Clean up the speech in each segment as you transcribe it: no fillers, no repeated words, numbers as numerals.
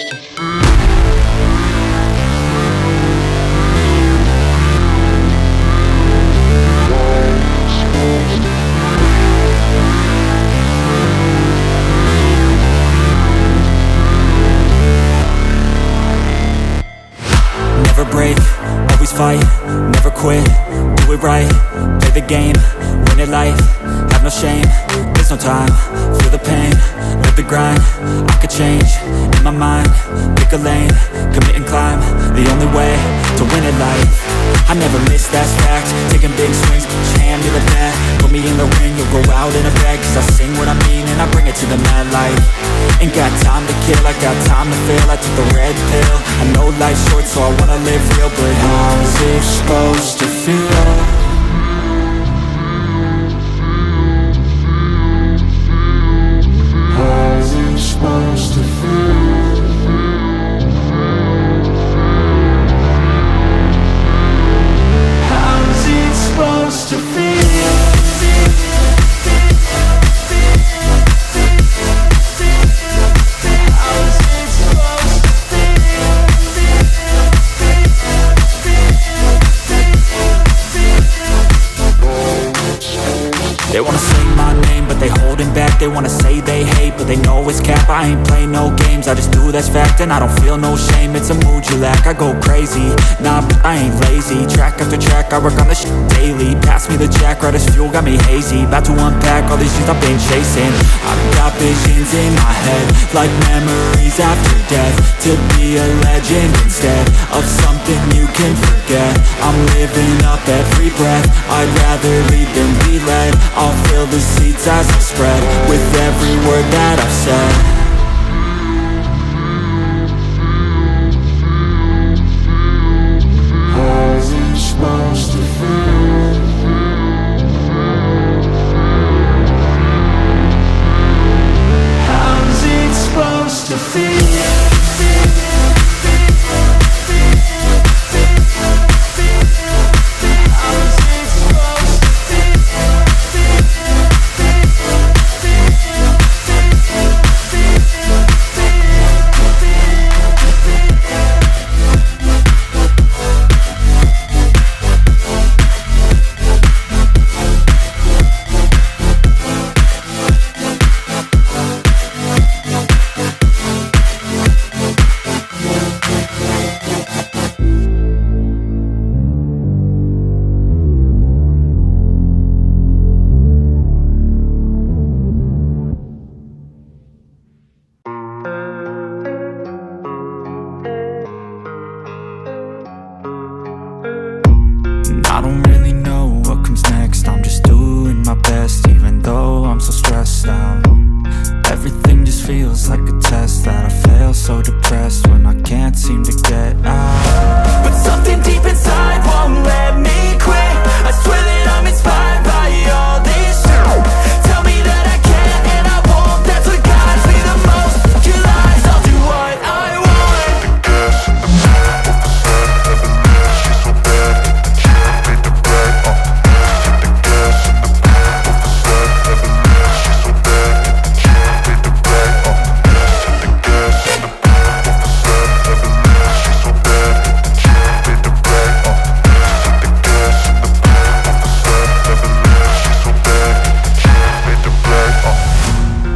Never break, always fight, never quit, do it right, play the game, win it life, have no shame, there's no time, feel the pain, live the grind, I could change, in my mind, pick a lane, commit and climb, the only way to win it life. I never miss, that's fact, taking big swings, put your hand to the bat, put me in the ring, you'll go out in a bag, cause I sing what I mean and I bring it to the mad light. Ain't got time to kill, I got time to feel, I took the red pill, I know life's short so I wanna live real, but how's it supposed to feel? How's it supposed to feel? How's it supposed to feel? They wanna say my name, but they holding back. They wanna say they hate, but they know it's cap. I ain't play no games, I just do that's fact. And I don't feel no shame, it's a mood you lack. I go crazy, nah, but I ain't lazy. Track after track, I work on this shit daily. Pass me the jack, right as fuel, got me hazy. About to unpack all these things I've been chasing. I've got visions in my head, like memories after death. To be a legend instead of something you can forget. I'm living up every breath, I'd rather lead than be led. I'll fill the seats as I spread with every word that I've said. How's it supposed to feel? How's it supposed to feel? I don't really know what comes next, I'm just doing my best, even though I'm so stressed out. Everything just feels like a test that I fail, so depressed when I can't seem to get out. But something deep inside won't let me quit. I swear that I'm inspired by all this shit. Tell me that I can and I won't, that's what guides me the most. Your lies, I'll do what I want. The gas in the back of the sun, never leaves, she's so bad.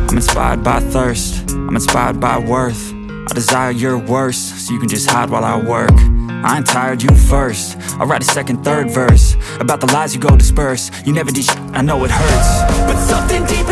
I'm inspired by thirst, I'm inspired by worth. I desire your worst, so you can just hide while I work. I ain't tired, you first. I'll write a second, third verse about the lies you go disperse. You never did shit, I know it hurts, but something deep